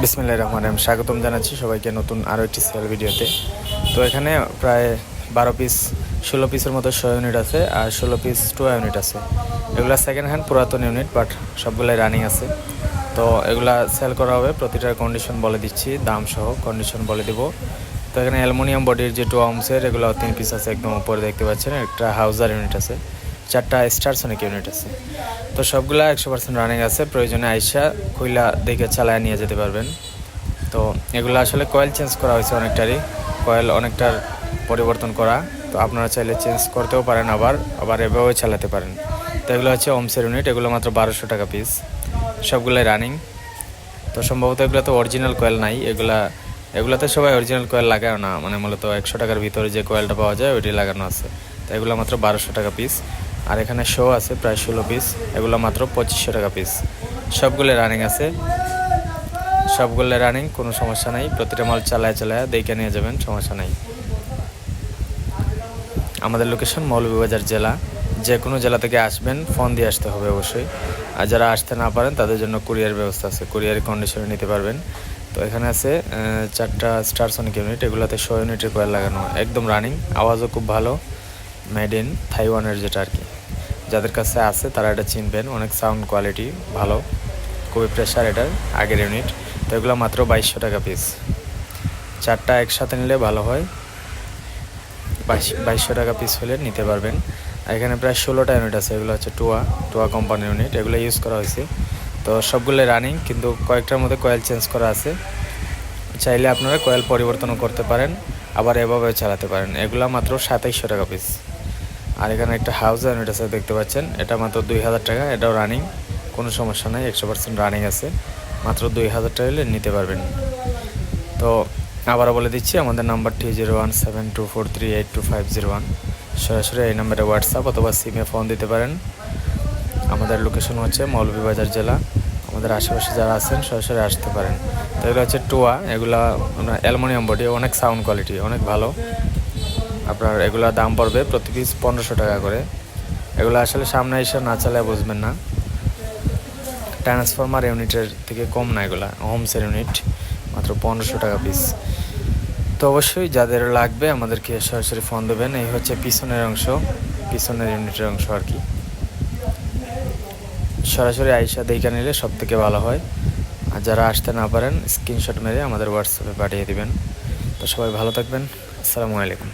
বিসমিল্লাহির রহমানির রহিম। স্বাগতম জানাচ্ছি সবাইকে নতুন আরও একটি সেল ভিডিওতে। তো এখানে প্রায় 16 পিসের মতো 100 ইউনিট আছে, আর 16 পিস 2 ইউনিট আছে। এগুলা সেকেন্ড হ্যান্ড পুরাতন ইউনিট, বাট সবগুলাই রানিং আছে। তো এগুলা সেল করা হবে, প্রতিটার কন্ডিশন বলে দিচ্ছি, দাম সহ কন্ডিশন বলে দিব। তো এখানে অ্যালুমিনিয়াম বডির যে 2 আউন্সের এগুলো 3 পিস আছে, একদম উপরে দেখতে পাচ্ছেন। একটা হাউজার ইউনিট আছে, 4টা স্টারসনিক ইউনিট আছে। তো সবগুলা 100% রানিং আছে। প্রয়োজনে আইসা খুইলা দেখে চালায় নিয়ে যেতে পারবেন। তো এগুলো আসলে কয়েল চেঞ্জ করা হয়েছে অনেকটারই, কয়েল অনেকটার পরিবর্তন করা। তো আপনারা চাইলে চেঞ্জ করতেও পারেন, আবার এভাবেও চালাতে পারেন। তো এগুলো হচ্ছে ওমসের ইউনিট, এগুলো মাত্র 1200 টাকা পিস, সবগুলোই রানিং। তো সম্ভবত এগুলো তো অরিজিনাল কয়েল নাই, এগুলোতে সবাই অরিজিনাল কয়েল লাগায় না, মানে মূলত 100 টাকার ভিতরে যে কয়েলটা পাওয়া যায় ওইটি লাগানো আছে। তো এগুলো মাত্র 1200 টাকা পিস। আর এখানে শো আছে প্রায় 16 পিস, এগুলো মাত্র 2500 টাকা পিস। সবগুলো রানিং আছে, সবগুলো রানিং, কোনো সমস্যা নাই। প্রতিটা মাল চালায় দেখে নিয়ে যাবেন, সমস্যা নাই। আমাদের লোকেশন মৌলভীবাজার জেলা। যে কোনো জেলা থেকে আসবেন ফোন দিয়ে আসতে হবে অবশ্যই। আর যারা আসতে না পারেন তাদের জন্য কুরিয়ার ব্যবস্থা আছে, কুরিয়ার কন্ডিশনে নিতে পারবেন। তো এখানে আছে 4টা স্টারসনিক ইউনিট, এগুলোতে 100 ইউনিটের কয়েল লাগানো, একদম রানিং, আওয়াজও খুব ভালো। মেড ইন থাইওয়ানের যেটা আর কি, যাদের কাছে আছে তারা এটা চিনবেন, অনেক সাউন্ড কোয়ালিটি ভালো, খুবই প্রেশার এটার আগের ইউনিট। তো এগুলো মাত্র 2200 টাকা পিস। 4টা একসাথে নিলে ভালো হয়, 2200 টাকা পিস হলে নিতে পারবেন। আর এখানে প্রায় 16টা ইউনিট আছে, এগুলো হচ্ছে টুয়া কোম্পানির ইউনিট, এগুলো ইউজ করা হয়েছে। তো সবগুলো রানিং, কিন্তু কয়েকটার মধ্যে কয়েল চেঞ্জ করা আছে। চাইলে আপনারা কয়েল পরিবর্তনও করতে পারেন, আবার এভাবে চালাতে পারেন। এগুলো মাত্র 2700 টাকা পিস। আর এখানে একটা হাউজার ইউনিট আছে দেখতে পাচ্ছেন, এটা মাত্র 2000 টাকা, এটাও রানিং, কোনো সমস্যা নাই, 100% রানিং আছে। মাত্র 2000 টাকা হলে নিতে পারবেন। তো আবারও বলে দিচ্ছি, আমাদের নাম্বারটি 0172438250। সরাসরি এই নাম্বারে হোয়াটসঅ্যাপ অথবা সিমে ফোন দিতে পারেন। আমাদের লোকেশন হচ্ছে মৌলভীবাজার জেলা। আমাদের আশেপাশে যারা আছেন সরাসরি আসতে পারেন। তো এগুলো হচ্ছে টুয়া, এগুলা অ্যালুমিনিয়াম বডি, অনেক সাউন্ড কোয়ালিটি অনেক ভালো। আপনার এগুলোর দাম পড়বে প্রতি পিস 1500 টাকা করে। এগুলো আসলে সামনে এসে না চালায় বুঝবেন না, ট্রান্সফরমার ইউনিটের থেকে কম না, এগুলা হোমসের ইউনিট, মাত্র 1500 টাকা পিস। তো অবশ্যই যাদের লাগবে আমাদেরকে সরাসরি ফোন দেবেন। এই হচ্ছে পিছনের অংশ, পিছনের ইউনিটের অংশ আর কি। সরাসরি আইসা দেখে নিলে সব থেকে ভালো হয়। আর যারা আসতে না পারেন স্ক্রিনশট মেরে আমাদের হোয়াটসঅ্যাপে পাঠিয়ে দিবেন। তো সবাই ভালো থাকবেন, আসসালামু আলাইকুম।